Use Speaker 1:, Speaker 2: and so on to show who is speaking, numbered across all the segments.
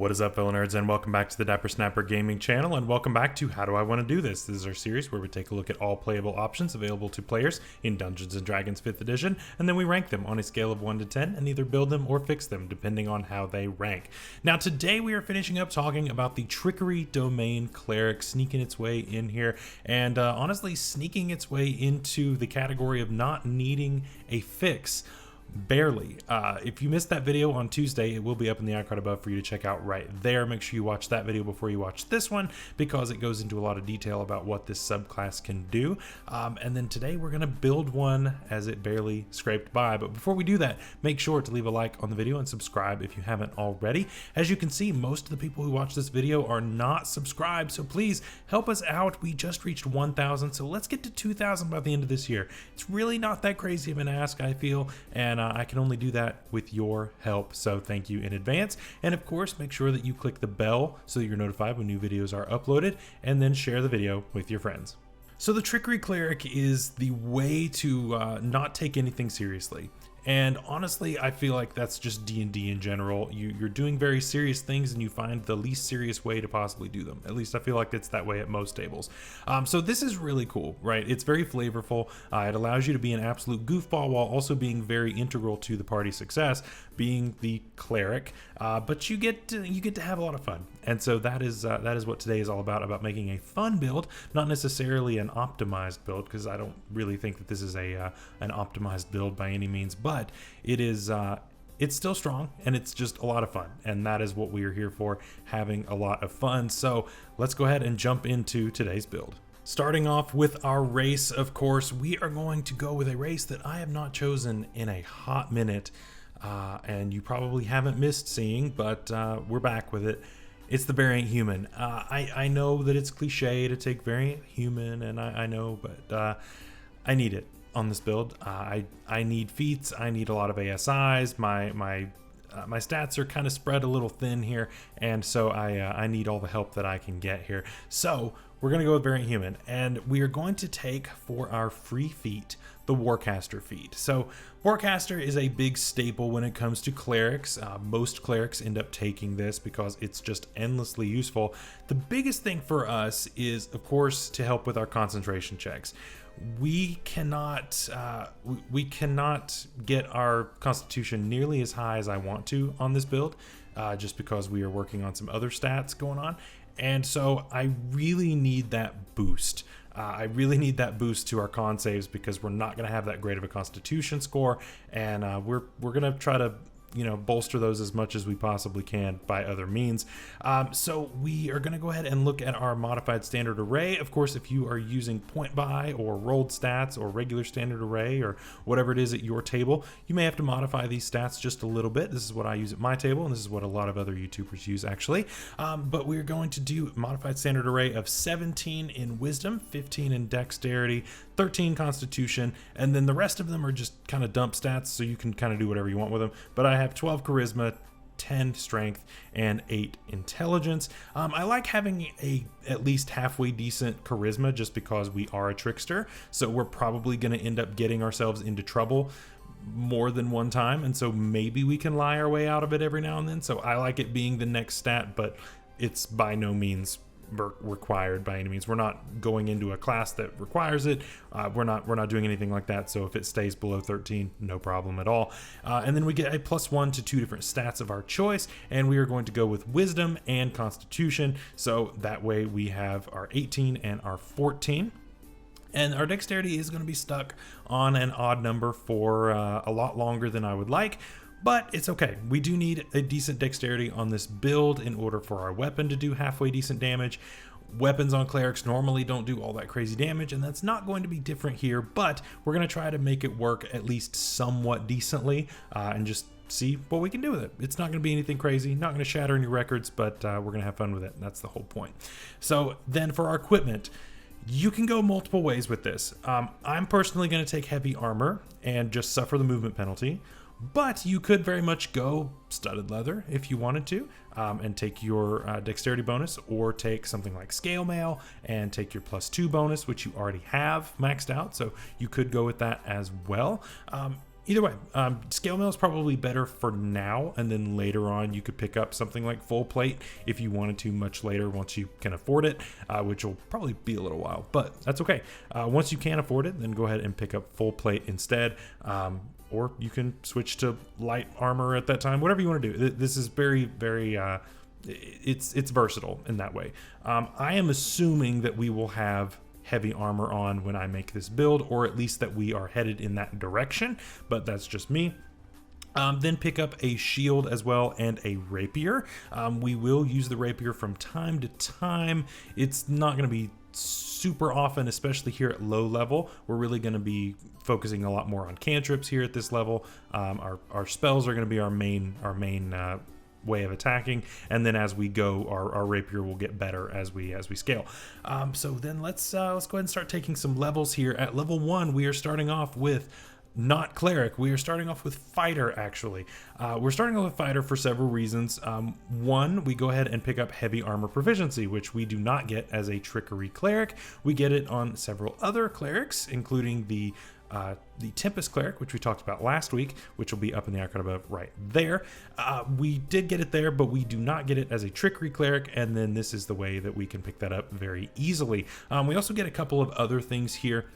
Speaker 1: What is up, fellow nerds, and welcome back to the Dapper Snapper Gaming channel, and welcome back to How Do I Want to Do This? This is our series where we take a look at all playable options available to players in Dungeons & Dragons 5th edition, and then we rank them on a scale of 1 to 10 and either build them or fix them depending on how they rank. Now today we are finishing up talking about the Trickery domain Cleric sneaking its way in here, and honestly sneaking its way into the category of not needing a fix. Barely. If you missed that video on Tuesday, it will be up in the icon above for you to check out right there. Make sure you watch that video before you watch this one because it goes into a lot of detail about what this subclass can do. And then today we're going to build one as it barely scraped by. But before we do that, make sure to leave a like on the video and subscribe if you haven't already. As you can see, most of the people who watch this video are not subscribed, so please help us out. We just reached 1,000, so let's get to 2,000 by the end of this year. It's really not that crazy of an ask, I feel, and I can only do that with your help, so thank you in advance. And of course, make sure that you click the bell so that you're notified when new videos are uploaded, and then share the video with your friends. So the Trickery Cleric is the way to not take anything seriously. And honestly, I feel like that's just D&D in general. You're doing very serious things and you find the least serious way to possibly do them. At least I feel like it's that way at most tables. So this is really cool, right? It's very flavorful. It allows you to be an absolute goofball while also being very integral to the party's success, being the cleric. But you get to have a lot of fun. And so that is what today is all about making a fun build, not necessarily an optimized build, because I don't really think that this is an optimized build by any means, but it is it's still strong and it's just a lot of fun, and that is what we are here for, having a lot of fun. So let's go ahead and jump into today's build. Starting off with our race, of course, we are going to go with a race that I have not chosen in a hot minute, and you probably haven't missed seeing, but we're back with it. It's the Variant Human. I know that it's cliche to take Variant Human, and I know, but I need it on this build. I need feats. I need a lot of ASIs. My stats are kind of spread a little thin here, and so I need all the help that I can get here. So we're going to go with Variant Human, and we are going to take for our free feat the Warcaster feat. So Warcaster is a big staple when it comes to clerics. Most clerics end up taking this because it's just endlessly useful. The biggest thing for us is, of course, to help with our concentration checks. We cannot get our constitution nearly as high as I want to on this build, just because we are working on some other stats going on, and so I really need that boost. I really need that boost to our con saves because we're not going to have that great of a constitution score, and we're going to try to bolster those as much as we possibly can by other means. So we are going to go ahead and look at our modified standard array. Of course, if you are using point buy or rolled stats or regular standard array or whatever it is at your table, you may have to modify these stats just a little bit. This is what I use at my table, and this is what a lot of other YouTubers use actually. But we're going to do modified standard array of 17 in wisdom, 15 in dexterity, 13 constitution, and then the rest of them are just kind of dump stats, so you can kind of do whatever you want with them. But I have 12 charisma, 10 strength, and 8 intelligence. I like having at least halfway decent charisma just because we are a trickster, so we're probably going to end up getting ourselves into trouble more than one time, and so maybe we can lie our way out of it every now and then. So I like it being the next stat, but it's by no means required by any means. We're not going into a class that requires it. We're not doing anything like that. So if it stays below 13, no problem at all. And then we get a +1 to 2 different stats of our choice, and we are going to go with wisdom and constitution. So that way we have our 18 and our 14. And our dexterity is going to be stuck on an odd number for a lot longer than I would like, but it's okay. We do need a decent dexterity on this build in order for our weapon to do halfway decent damage. Weapons on clerics normally don't do all that crazy damage, and that's not going to be different here, but we're going to try to make it work at least somewhat decently, and just see what we can do with it. It's not going to be anything crazy, not going to shatter any records, but we're going to have fun with it, and that's the whole point. So then for our equipment, you can go multiple ways with this. I'm personally going to take heavy armor and just suffer the movement penalty, but you could very much go studded leather if you wanted to, and take your dexterity bonus, or take something like scale mail and take your +2 bonus, which you already have maxed out, so you could go with that as well. either way, scale mail is probably better for now, and then later on you could pick up something like full plate if you wanted to much later once you can afford it, which will probably be a little while, but that's okay. Once you can afford it, then go ahead and pick up full plate instead, or you can switch to light armor at that time, whatever you want to do. This is very, very it's versatile in that way. I am assuming that we will have heavy armor on when I make this build, or at least that we are headed in that direction, but that's just me. Then pick up a shield as well and a rapier. We will use the rapier from time to time. It's not going to be super often, especially here at low level. We're really going to be focusing a lot more on cantrips here at this level. Our spells are going to be our main way of attacking, and then as we go, our rapier will get better as we scale. So then let's go ahead and start taking some levels here. At level 1, we are starting off with not cleric. We are starting off with fighter, actually. We're starting off with fighter for several reasons. One, we go ahead and pick up heavy armor proficiency, which we do not get as a trickery cleric. We get it on several other clerics, including the Tempest Cleric, which we talked about last week, which will be up in the icon above right there. We did get it there, but we do not get it as a Trickery Cleric, and then this is the way that we can pick that up very easily. We also get a couple of other things here.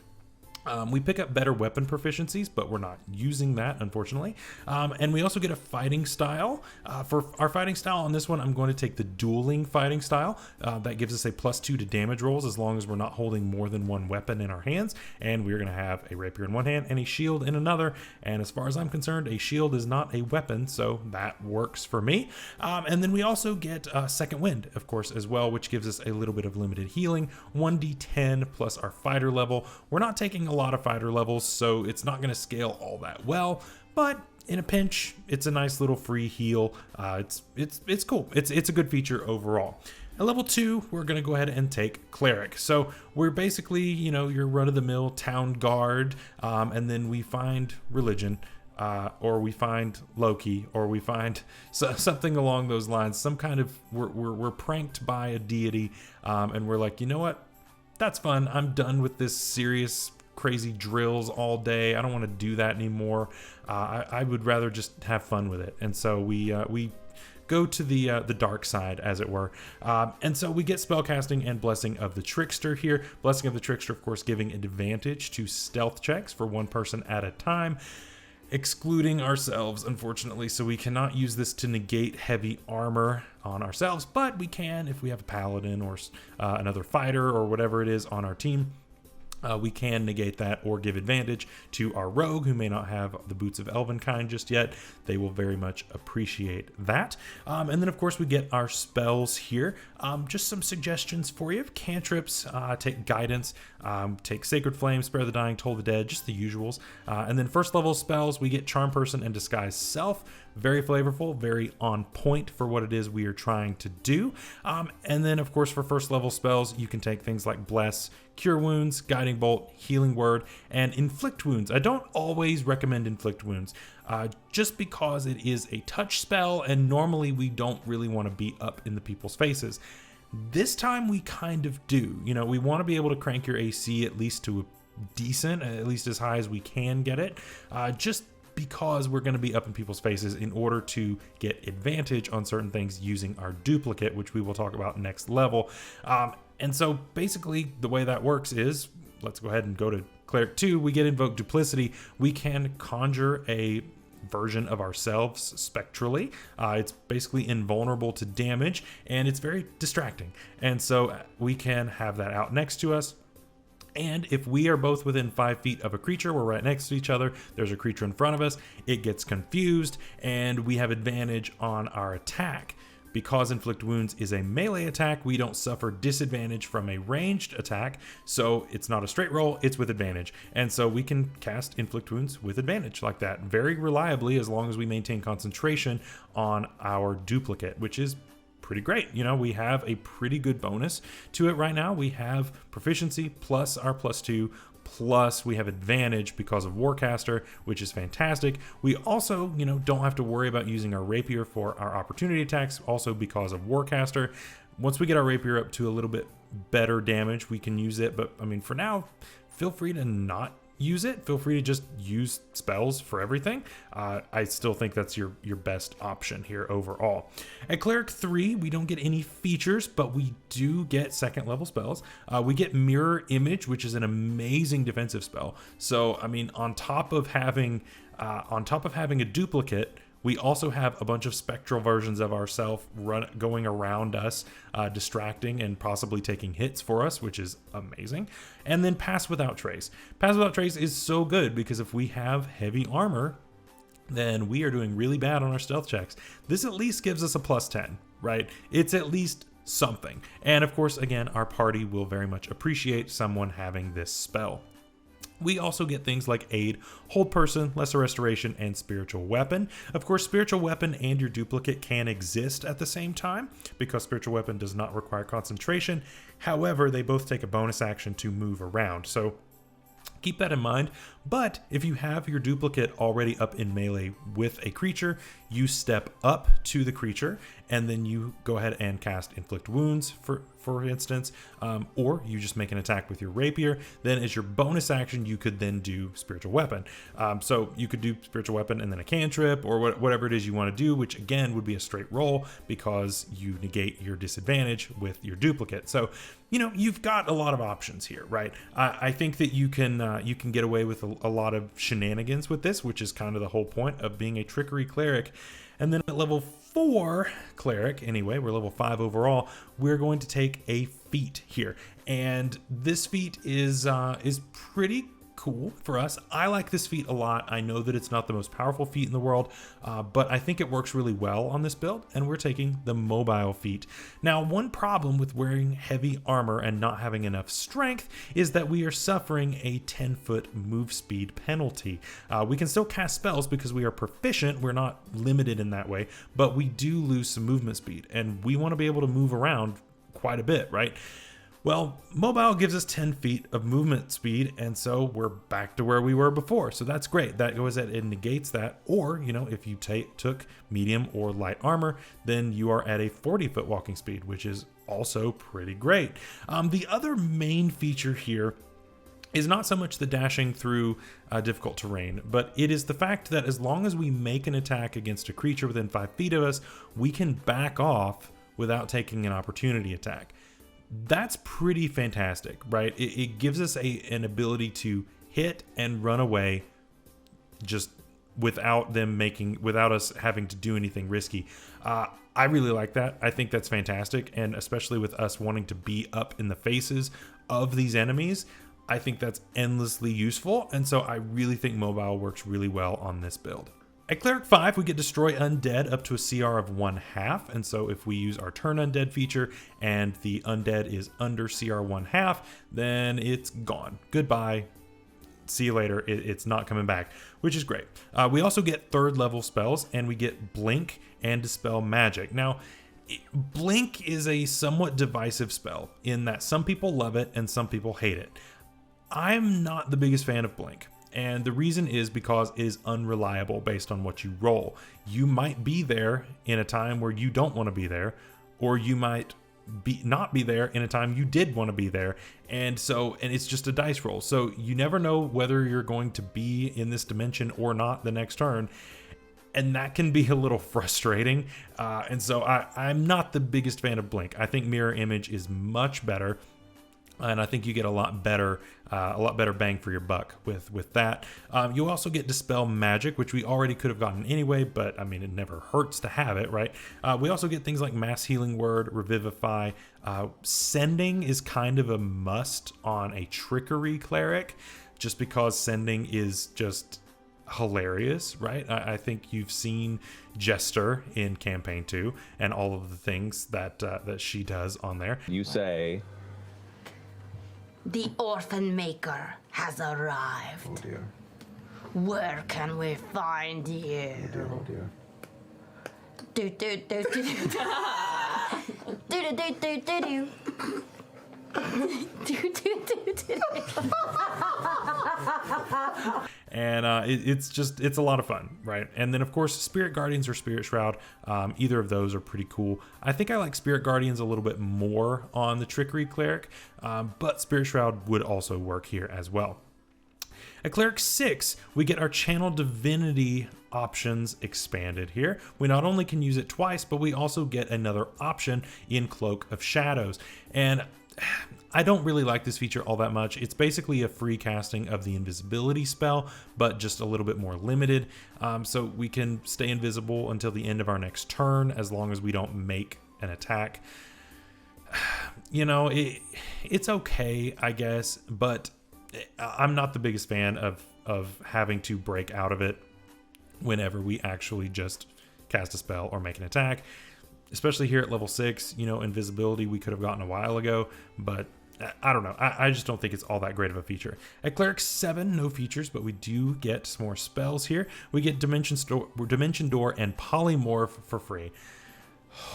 Speaker 1: We pick up better weapon proficiencies, but we're not using that, unfortunately. And we also get a fighting style. For our fighting style on this one, I'm going to take the dueling fighting style. That gives us a +2 to damage rolls as long as we're not holding more than one weapon in our hands. And we're going to have a rapier in one hand and a shield in another. And as far as I'm concerned, a shield is not a weapon, so that works for me. And then we also get second wind, of course, as well, which gives us a little bit of limited healing. 1d10 plus our fighter level. We're not taking a lot of fighter levels, so it's not going to scale all that well, but in a pinch, it's a nice little free heal. It's cool. It's a good feature overall. At level 2, we're going to go ahead and take Cleric. So we're basically, your run-of-the-mill town guard, and then we find religion, or we find Loki, or we find something along those lines. Some kind of, we're pranked by a deity, and we're like, you know what? That's fun. I'm done with this serious crazy drills all day. I don't want to do that anymore. I would rather just have fun with it. And so we go to the dark side, as it were. And so we get spellcasting and Blessing of the Trickster here. Blessing of the Trickster, of course, giving advantage to stealth checks for one person at a time, excluding ourselves, unfortunately. So we cannot use this to negate heavy armor on ourselves, but we can if we have a paladin or another fighter or whatever it is on our team. We can negate that or give advantage to our rogue who may not have the Boots of Elvenkind just yet. They will very much appreciate that. And then, of course, we get our spells here. Just some suggestions for you. Cantrips, take Guidance, take Sacred Flame, Spare the Dying, Toll the Dead, just the usuals. And then first level spells, we get Charm Person and Disguise Self. Very flavorful, very on point for what it is we are trying to do. And then, of course, for first level spells, you can take things like Bless, Cure Wounds, Guiding Bolt, Healing Word, and Inflict Wounds. I don't always recommend Inflict Wounds, just because it is a touch spell, and normally we don't really want to be up in the people's faces. This time we kind of do. We want to be able to crank your AC at least to a decent, at least as high as we can get it, just because we're going to be up in people's faces in order to get advantage on certain things using our duplicate, which we will talk about next level. And so basically the way that works is, let's go ahead and go to Cleric 2. We get Invoke Duplicity. We can conjure a version of ourselves spectrally. It's basically invulnerable to damage, and it's very distracting. And so we can have that out next to us. And if we are both within 5 feet of a creature, we're right next to each other, there's a creature in front of us, it gets confused, and we have advantage on our attack. Because Inflict Wounds is a melee attack, we don't suffer disadvantage from a ranged attack, so it's not a straight roll, it's with advantage. And so we can cast Inflict Wounds with advantage like that, very reliably, as long as we maintain concentration on our duplicate, which is pretty great. We have a pretty good bonus to it right now. We have proficiency plus our +2, plus we have advantage because of Warcaster, which is fantastic. We also, don't have to worry about using our rapier for our opportunity attacks, also because of Warcaster. Once we get our rapier up to a little bit better damage, we can use it. But I mean, for now, feel free to not use it, feel free to just use spells for everything. I still think that's your best option here overall. At Cleric 3, we don't get any features, but we do get second level spells. We get Mirror Image, which is an amazing defensive spell. So, I mean, on top of having a duplicate, we also have a bunch of spectral versions of ourselves going around us, distracting and possibly taking hits for us, which is amazing. And then Pass Without Trace. Pass Without Trace is so good because if we have heavy armor, then we are doing really bad on our stealth checks. This at least gives us a +10, right? It's at least something. And of course, again, our party will very much appreciate someone having this spell. We also get things like Aid, Hold Person, Lesser Restoration, and Spiritual Weapon. Of course, Spiritual Weapon and your duplicate can exist at the same time because Spiritual Weapon does not require concentration. However, they both take a bonus action to move around. So keep that in mind. But if you have your duplicate already up in melee with a creature, you step up to the creature and then you go ahead and cast Inflict Wounds, for instance, or you just make an attack with your rapier. Then as your bonus action, you could then do Spiritual Weapon. So you could do Spiritual Weapon and then a cantrip or whatever it is you want to do, which again would be a straight roll because you negate your disadvantage with your duplicate. So, you know, you've got a lot of options here, right? I think that you can get away with a lot of shenanigans with this, which is kind of the whole point of being a Trickery Cleric. And then at level 4 Cleric, anyway, we're level 5 overall, we're going to take a feat here. And this feat is pretty cool for us. I like this feat a lot. I know that it's not the most powerful feat in the world, but I think it works really well on this build, and we're taking the mobile feat. Now, one problem with wearing heavy armor and not having enough strength is that we are suffering a 10-foot move speed penalty. We can still cast spells because we are proficient. We're not limited in that way, but we do lose some movement speed, and we want to be able to move around quite a bit, right? Well, mobile gives us 10 feet of movement speed, and so we're back to where we were before. So that's great. That goes ahead and negates that. Or, you know, if you took medium or light armor, then you are at a 40-foot walking speed, which is also pretty great. The other main feature here is not so much the dashing through difficult terrain, but it is the fact that as long as we make an attack against a creature within 5 feet of us, we can back off without taking an opportunity attack. That's pretty fantastic, right? It gives us an ability to hit and run away just without us having to do anything risky. I really like that. I think that's fantastic. And especially with us wanting to be up in the faces of these enemies, I think that's endlessly useful. And so I really think mobile works really well on this build. At Cleric 5, we get Destroy Undead up to a CR of 1/2, and so if we use our Turn Undead feature and the Undead is under CR 1/2, then it's gone. Goodbye. See you later. It's not coming back, which is great. We also get 3rd level spells, and we get Blink and Dispel Magic. Now, Blink is a somewhat divisive spell in that some people love it and some people hate it. I'm not the biggest fan of Blink. And the reason is because it is unreliable based on what you roll. You might be there in a time where you don't want to be there, or you might not be there in a time you did want to be there. And it's just a dice roll. So you never know whether you're going to be in this dimension or not the next turn. And that can be a little frustrating. And so I'm not the biggest fan of Blink. I think Mirror Image is much better. And I think you get a lot better bang for your buck with that. You also get Dispel Magic, which we already could have gotten anyway, but I mean, it never hurts to have it, right? We also get things like Mass Healing Word, Revivify. Sending is kind of a must on a Trickery Cleric, just because Sending is just hilarious, right? I think you've seen Jester in Campaign 2 and all of the things that she does on there.
Speaker 2: You say...
Speaker 3: The Orphan Maker has arrived.
Speaker 2: Oh dear.
Speaker 3: Where can we find you?
Speaker 2: Oh dear, oh dear.
Speaker 3: Do do do do do do do do do do.
Speaker 1: And it's a lot of fun, right? And then of course Spirit Guardians or Spirit Shroud, either of those are pretty cool. I think I like Spirit Guardians a little bit more on the Trickery Cleric, but Spirit Shroud would also work here as well. At Cleric 6, we get our Channel Divinity options expanded here. We not only can use it twice, but we also get another option in Cloak of Shadows. And I don't really like this feature all that much. It's basically a free casting of the invisibility spell, but just a little bit more limited. So we can stay invisible until the end of our next turn as long as we don't make an attack. You know, it's okay, I guess, but I'm not the biggest fan of having to break out of it whenever we actually just cast a spell or make an attack. Especially here at level 6, you know, invisibility we could have gotten a while ago, but I don't know. I just don't think it's all that great of a feature. At Cleric 7, no features, but we do get some more spells here. We get Dimension Door and Polymorph for free.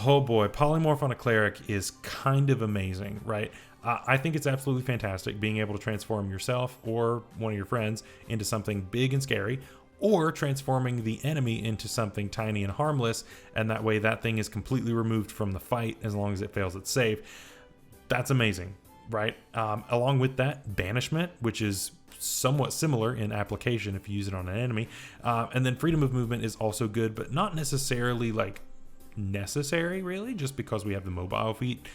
Speaker 1: Oh boy, Polymorph on a Cleric is kind of amazing, right? I think it's absolutely fantastic being able to transform yourself or one of your friends into something big and scary, or transforming the enemy into something tiny and harmless, and that way that thing is completely removed from the fight as long as it fails its save. That's amazing, right? Along with that, Banishment, which is somewhat similar in application if you use it on an enemy. And then Freedom of Movement is also good, but not necessarily like necessary really, just because we have the mobile feat.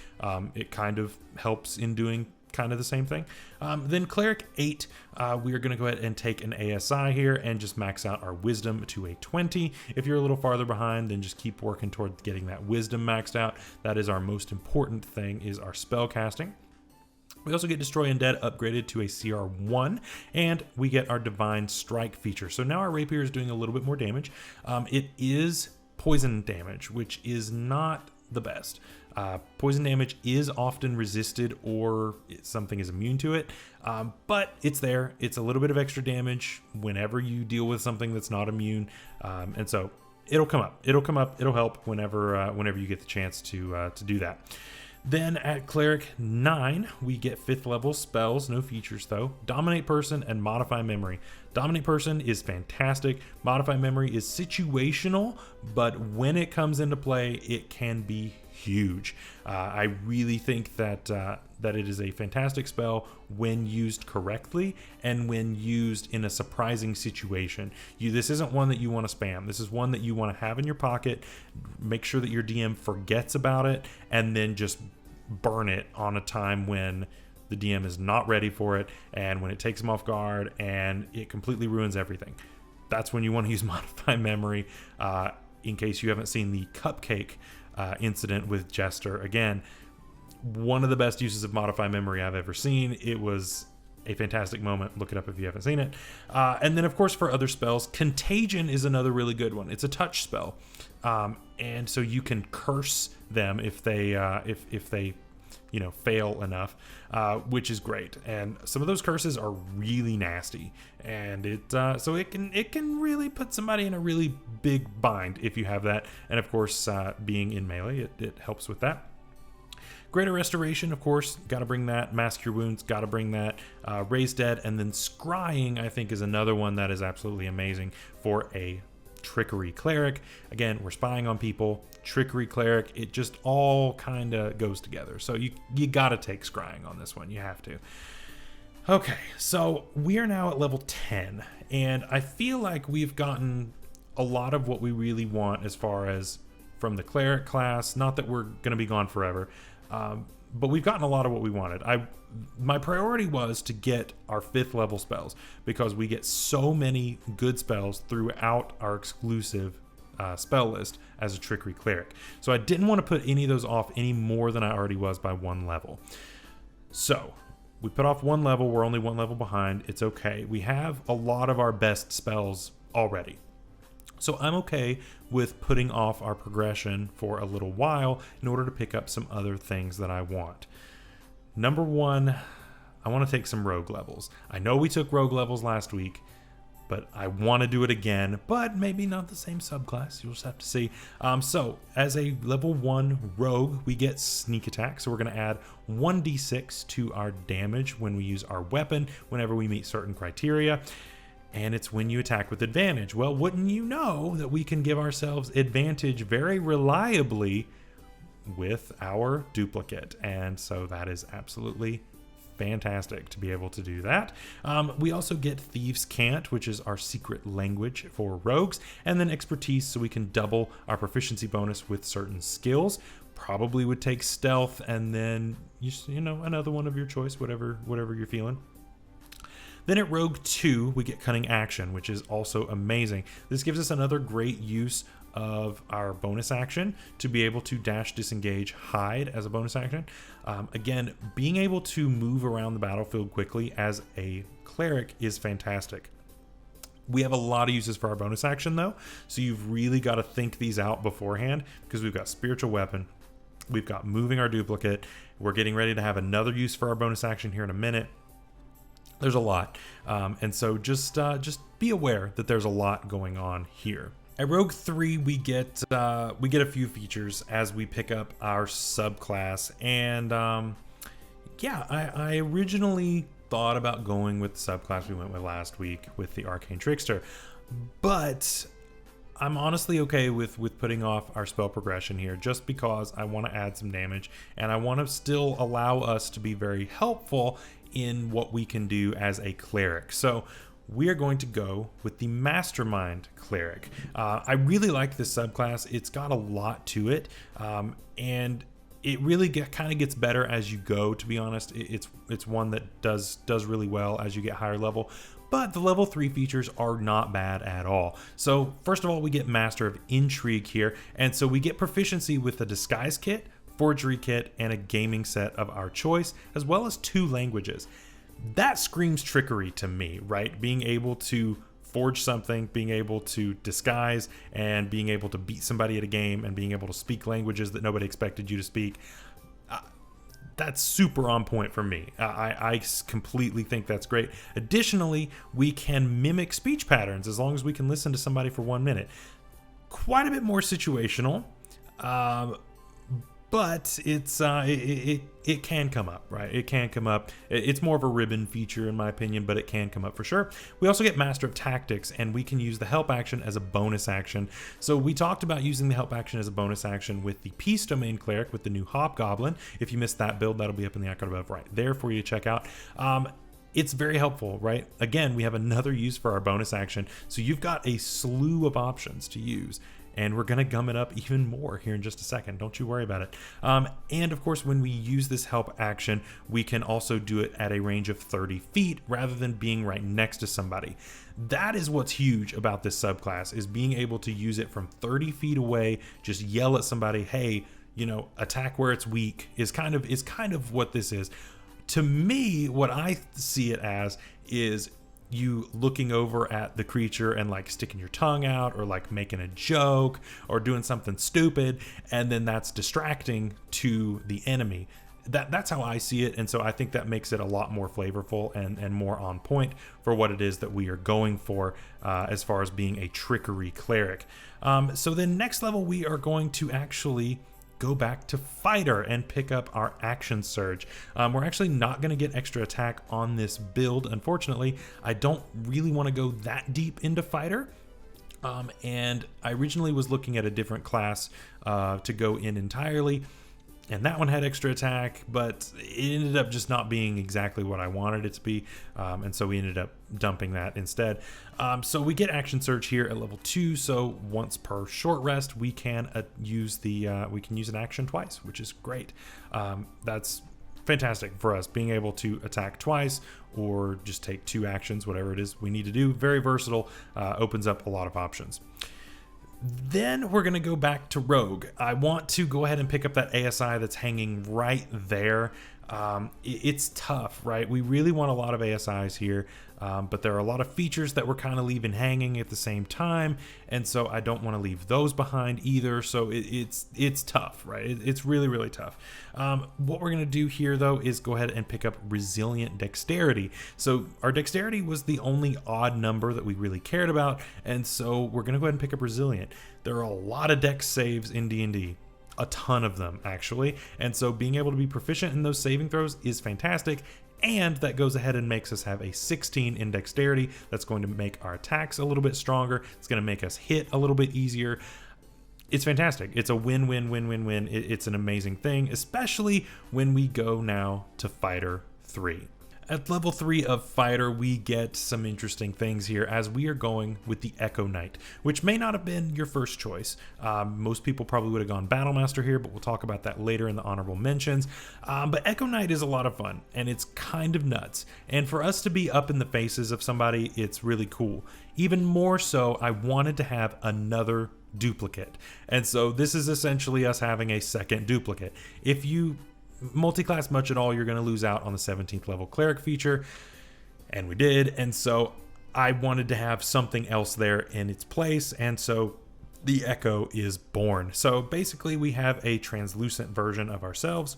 Speaker 1: It kind of helps in doing kind of the same thing. Then Cleric 8, we are going to go ahead and take an ASI here and just max out our Wisdom to a 20. If you're a little farther behind, then just keep working toward getting that Wisdom maxed out. That is our most important thing, is our spell casting. We also get Destroy Undead upgraded to a CR1, and we get our Divine Strike feature. So now our Rapier is doing a little bit more damage. It is poison damage, which is not the best. Poison damage is often resisted or something is immune to it, but it's there. It's a little bit of extra damage whenever you deal with something that's not immune, and so it'll come up. It'll come up. It'll help whenever you get the chance to do that. Then at Cleric 9, we get 5th level spells, no features though. Dominate Person and Modify Memory. Dominate Person is fantastic. Modify Memory is situational, but when it comes into play, it can be huge. I really think that it is a fantastic spell when used correctly and when used in a surprising situation. This isn't one that you want to spam. This is one that you want to have in your pocket. Make sure that your DM forgets about it, and then just burn it on a time when the DM is not ready for it, and when it takes them off guard and it completely ruins everything. That's when you want to use Modify Memory. In case you haven't seen the Cupcake incident with Jester, again, one of the best uses of Modify Memory I've ever seen. It was a fantastic moment. Look it up if you haven't seen it. And then of course for other spells, Contagion is another really good one. It's a touch spell, and so you can curse them if they fail enough, which is great. And some of those curses are really nasty, and so it can really put somebody in a really big bind if you have that. And of course, being in melee, it helps with that. Greater Restoration, of course, got to bring that. Mask Your Wounds, got to bring that. Raise Dead, and then Scrying, I think, is another one that is absolutely amazing for a Trickery Cleric. Again, we're spying on people. Trickery Cleric, it just all kind of goes together. So you got to take Scrying on this one. You have to. Okay, so we are now at level 10, and I feel like we've gotten a lot of what we really want as far as from the Cleric class. Not that we're going to be gone forever, but we've gotten a lot of what we wanted. My priority was to get our 5th level spells, because we get so many good spells throughout our exclusive spell list as a Trickery Cleric. So I didn't want to put any of those off any more than I already was by 1 level. So we put off 1 level. We're only 1 level behind. It's okay. We have a lot of our best spells already. So I'm okay with putting off our progression for a little while in order to pick up some other things that I want. Number 1, I want to take some rogue levels. I know we took rogue levels last week, but I want to do it again, but maybe not the same subclass. You'll just have to see. So as a level 1 rogue, we get sneak attack. So we're going to add 1d6 to our damage when we use our weapon, whenever we meet certain criteria. And it's when you attack with advantage. Well, wouldn't you know that we can give ourselves advantage very reliably with our duplicate. And so that is absolutely fantastic to be able to do that. We also get Thieves' Cant, which is our secret language for rogues, and then expertise, so we can double our proficiency bonus with certain skills. Probably would take stealth, and then you know, another one of your choice, whatever you're feeling. Then at Rogue 2, we get Cunning Action, which is also amazing. This gives us another great use of our bonus action to be able to dash, disengage, hide as a bonus action. Again, being able to move around the battlefield quickly as a cleric is fantastic. We have a lot of uses for our bonus action though, so you've really got to think these out beforehand, because we've got Spiritual Weapon, we've got moving our duplicate, we're getting ready to have another use for our bonus action here in a minute. There's a lot, and so just be aware that there's a lot going on here. At Rogue 3, we get a few features as we pick up our subclass, and yeah, I originally thought about going with the subclass we went with last week with the Arcane Trickster, but I'm honestly okay with putting off our spell progression here, just because I want to add some damage, and I want to still allow us to be very helpful in what we can do as a cleric. So we are going to go with the Mastermind Cleric. I really like this subclass. It's got a lot to it, and it really kind of gets better as you go, to be honest. It's one that does really well as you get higher level, but the level 3 features are not bad at all. So first of all, we get Master of Intrigue here, and so we get proficiency with the Disguise Kit, Forgery Kit, and a gaming set of our choice, as well as 2 languages. That screams trickery to me, right? Being able to forge something, being able to disguise, and being able to beat somebody at a game, and being able to speak languages that nobody expected you to speak. That's super on point for me. I completely think that's great. Additionally, we can mimic speech patterns as long as we can listen to somebody for 1 minute. Quite a bit more situational, but it's it can come up, right? It can come up. It's more of a ribbon feature in my opinion, but it can come up for sure. We also get Master of Tactics, and we can use the help action as a bonus action. So we talked about using the help action as a bonus action with the Peace Domain Cleric with the new Hobgoblin. If you missed that build, that'll be up in the icon above right there for you to check out. It's very helpful, right? Again, we have another use for our bonus action, so you've got a slew of options to use. And we're going to gum it up even more here in just a second. Don't you worry about it. And of course, when we use this help action, we can also do it at a range of 30 feet rather than being right next to somebody. That is what's huge about this subclass, is being able to use it from 30 feet away, just yell at somebody, hey, you know, attack where it's weak, is kind of what this is. To me, what I see it as is you looking over at the creature and like sticking your tongue out, or like making a joke or doing something stupid, and then that's distracting to the enemy. That's how I see it, and so I think that makes it a lot more flavorful and more on point for what it is that we are going for as far as being a trickery cleric. So then next level, we are going to actually go back to Fighter and pick up our Action Surge. We're actually not going to get extra attack on this build, unfortunately. I don't really want to go that deep into Fighter, and I originally was looking at a different class to go in entirely, and that one had extra attack, but it ended up just not being exactly what I wanted it to be, and so we ended up dumping that instead. So we get Action Surge here at level 2, so once per short rest we can use an action twice, which is great. That's fantastic for us, being able to attack twice or just take 2 actions, whatever it is we need to do. Very versatile, opens up a lot of options. Then we're going to go back to Rogue. I want to go ahead and pick up that ASI that's hanging right there. It's tough, right? We really want a lot of ASIs here, but there are a lot of features that we're kind of leaving hanging at the same time, and so I don't want to leave those behind either. So it's tough, right? It's really, really tough. What we're going to do here, though, is go ahead and pick up Resilient Dexterity. So our Dexterity was the only odd number that we really cared about, and so we're going to go ahead and pick up Resilient. There are a lot of Dex saves in D&D. A ton of them, actually, and so being able to be proficient in those saving throws is fantastic, and that goes ahead and makes us have a 16 in Dexterity. That's going to make our attacks a little bit stronger. It's going to make us hit a little bit easier. It's fantastic. It's a win-win-win-win-win. It's an amazing thing, especially when we go now to Fighter 3. At level 3 of Fighter, we get some interesting things here as we are going with the Echo Knight, which may not have been your first choice. Most people probably would have gone Battlemaster here, but we'll talk about that later in the honorable mentions. But Echo Knight is a lot of fun, and it's kind of nuts. And for us to be up in the faces of somebody, it's really cool. Even more so, I wanted to have another duplicate. And so this is essentially us having a second duplicate. If you multi-class much at all, you're going to lose out on the 17th level Cleric feature, and we did. And so I wanted to have something else there in its place, and so the Echo is born. So basically we have a translucent version of ourselves.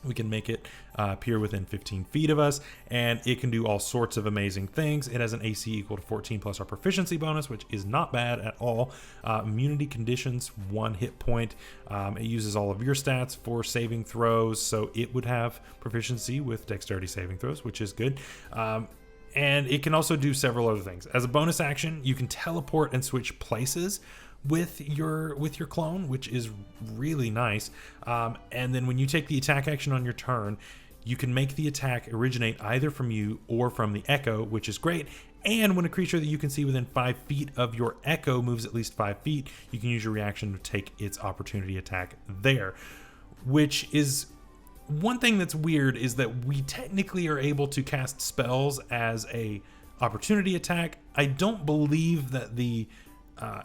Speaker 1: We can make it appear within 15 feet of us, and it can do all sorts of amazing things. It has an AC equal to 14 plus our proficiency bonus, which is not bad at all. Immunity conditions, 1 hit point. It uses all of your stats for saving throws, so it would have proficiency with dexterity saving throws, which is good. And it can also do several other things. As a bonus action, you can teleport and switch places with your clone, which is really nice. And then when you take the attack action on your turn, you can make the attack originate either from you or from the Echo, which is great. And when a creature that you can see within 5 feet of your Echo moves at least 5 feet, you can use your reaction to take its opportunity attack there. Which is one thing that's weird, is that we technically are able to cast spells as a opportunity attack. I don't believe that the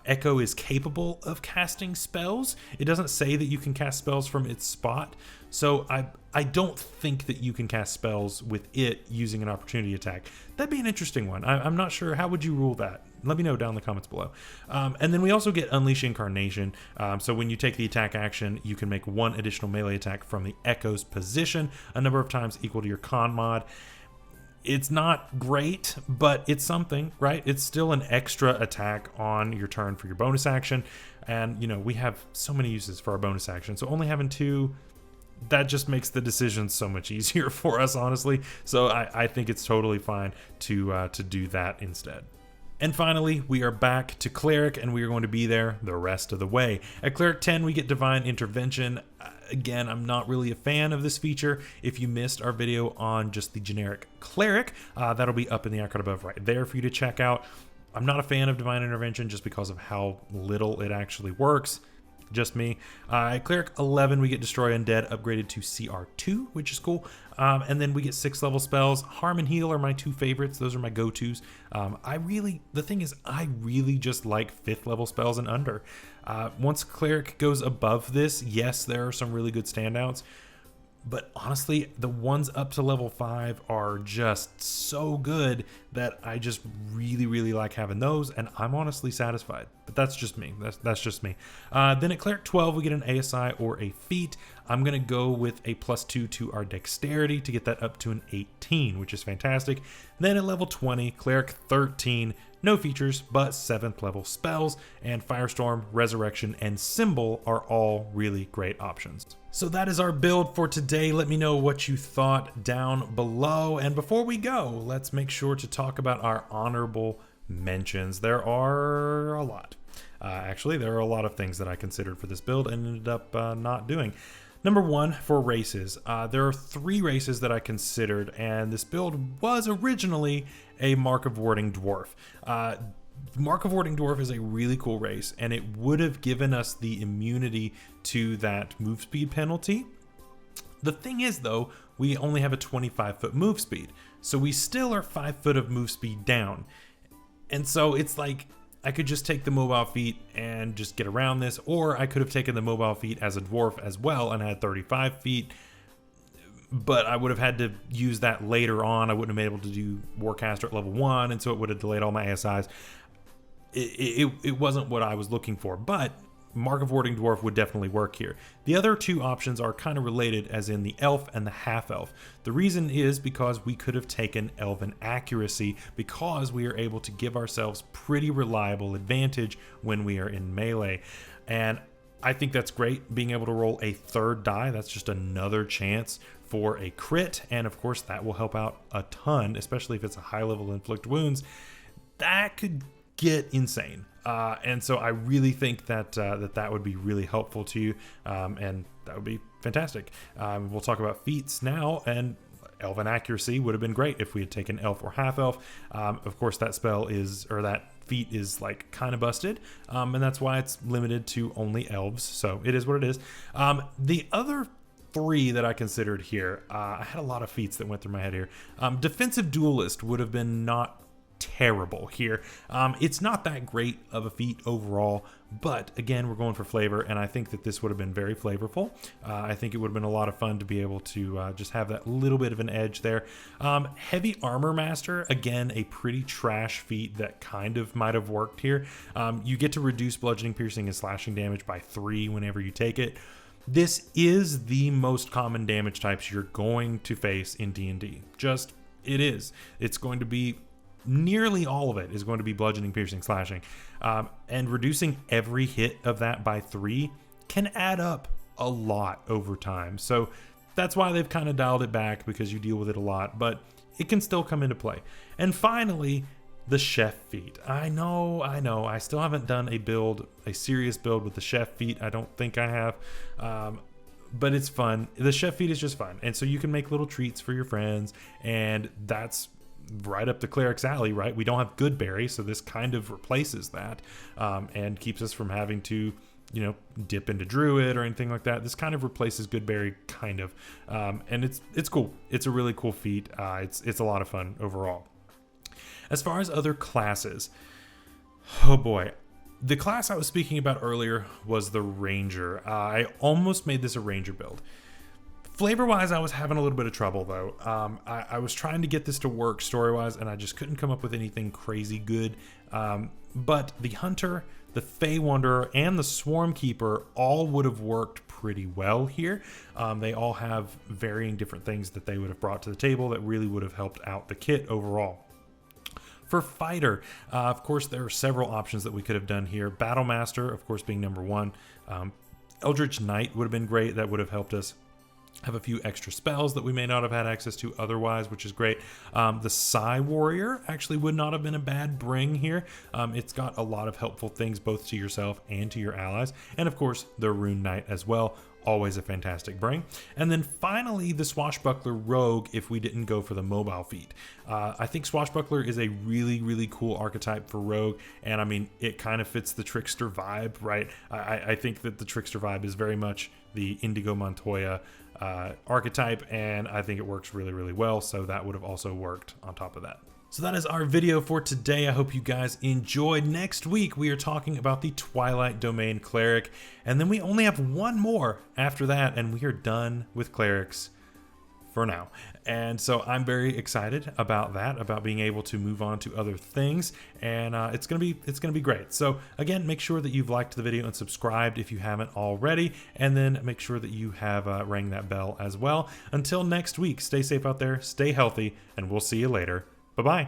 Speaker 1: Echo is capable of casting spells. It doesn't say that you can cast spells from its spot, so I don't think that you can cast spells with it using an opportunity attack. That'd be an interesting one. I'm not sure. How would you rule that? Let me know down in the comments below. And then we also get Unleash Incarnation. So when you take the attack action, you can make 1 additional melee attack from the Echo's position, a number of times equal to your con mod. It's not great, but it's something, right? It's still an extra attack on your turn for your bonus action. And, you know, we have so many uses for our bonus action. So only having 2, that just makes the decision so much easier for us, honestly. So I think it's totally fine to do that instead. And finally, we are back to Cleric, and we are going to be there the rest of the way. At Cleric 10, we get Divine Intervention. Again, I'm not really a fan of this feature. If you missed our video on just the generic Cleric, that'll be up in the icon above right there for you to check out. I'm not a fan of Divine Intervention just because of how little it actually works. Just me. At Cleric 11, we get Destroy Undead upgraded to CR2, which is cool. And then we get 6 level spells. Harm and Heal are my 2 favorites. Those are my go-tos. The thing is, I really just like 5th level spells and under. Once Cleric goes above this, yes, there are some really good standouts. But honestly, the ones up to level 5 are just so good that I just really, really like having those, and I'm honestly satisfied. But that's just me. That's just me. Then at Cleric 12, we get an ASI or a feat. I'm going to go with a +2 to our dexterity to get that up to an 18, which is fantastic. Then at level 20, Cleric 13, no features, but 7th level spells, and Firestorm, Resurrection, and Symbol are all really great options. So that is our build for today. Let me know what you thought down below. And before we go, let's make sure to talk about our honorable mentions. There are a lot. Actually, there are a lot of things that I considered for this build and ended up not doing. Number 1, for races. There are 3 races that I considered, and this build was originally a Mark of Warding Dwarf. Mark of Warding Dwarf is a really cool race, and it would have given us the immunity to that move speed penalty. The thing is, though, we only have a 25-foot move speed, so we still are 5 foot of move speed down. And so it's like, I could just take the mobile feat and just get around this, or I could have taken the mobile feat as a dwarf as well and had 35 feet, but I would have had to use that later on. I wouldn't have been able to do Warcaster at level 1, and so it would have delayed all my ASIs. It wasn't what I was looking for, but Mark of Warding Dwarf would definitely work here. The other 2 options are kind of related, as in the Elf and the Half-Elf. The reason is because we could have taken Elven Accuracy, because we are able to give ourselves pretty reliable advantage when we are in melee. And I think that's great, being able to roll a 3rd die. That's just another chance for a crit, and of course that will help out a ton, especially if it's a high level inflict wounds. That could get insane. And so I really think that that would be really helpful to you, and that would be fantastic. We'll talk about feats now, and Elven Accuracy would have been great if we had taken Elf or Half Elf. Of course, that spell is, or that feat is like kind of busted, and that's why it's limited to only elves, so it is what it is. The other 3 that I considered here, I had a lot of feats that went through my head here. Defensive Duelist would have been not terrible here. It's not that great of a feat overall, but again, we're going for flavor, and I think that this would have been very flavorful. I think it would have been a lot of fun to be able to just have that little bit of an edge there. Heavy Armor Master, again, a pretty trash feat that kind of might have worked here. You get to reduce bludgeoning, piercing, and slashing damage by 3 whenever you take it. This is the most common damage types you're going to face in D&D. Just, it is. It's going to be nearly all of it is going to be bludgeoning, piercing, slashing, and reducing every hit of that by 3 can add up a lot over time. So that's why they've kind of dialed it back, because you deal with it a lot, but it can still come into play. And finally, the Chef feat. I know, I still haven't done a serious build with the Chef feat. I don't think I have, but it's fun. The Chef feat is just fun, and so you can make little treats for your friends, and that's right up the Cleric's alley, right? We don't have good berry, so this kind of replaces that, and keeps us from having to, you know, dip into Druid or anything like that. This kind of replaces good berry, kind of, and it's cool. It's a really cool feat. It's a lot of fun overall. As far as other classes, oh boy. The class I was speaking about earlier was the Ranger. I almost made this a Ranger build. Flavor-wise, I was having a little bit of trouble, though. I was trying to get this to work story-wise, and I just couldn't come up with anything crazy good. But the Hunter, the Fey Wanderer, and the Swarm Keeper all would have worked pretty well here. They all have varying different things that they would have brought to the table that really would have helped out the kit overall. For Fighter, of course, there are several options that we could have done here. Battle Master, of course, being number 1. Eldritch Knight would have been great. That would have helped us have a few extra spells that we may not have had access to otherwise, which is great. The Psy Warrior actually would not have been a bad bring here. It's got a lot of helpful things both to yourself and to your allies. And of course, the Rune Knight as well. Always a fantastic bring. And then finally, the Swashbuckler Rogue, if we didn't go for the mobile feat. I think Swashbuckler is a really, really cool archetype for Rogue, and I mean, it kind of fits the Trickster vibe, right? I think that the Trickster vibe is very much the Indigo Montoya archetype, and I think it works really, really well, so that would have also worked on top of that. So that is our video for today. I hope you guys enjoyed. Next week, we are talking about the Twilight Domain Cleric, and then we only have one more after that, and we are done with clerics for now. And so I'm very excited about that, about being able to move on to other things, and it's gonna be great. So again, make sure that you've liked the video and subscribed if you haven't already, and then make sure that you have rang that bell as well. Until next week, stay safe out there, stay healthy, and we'll see you later. Bye-bye.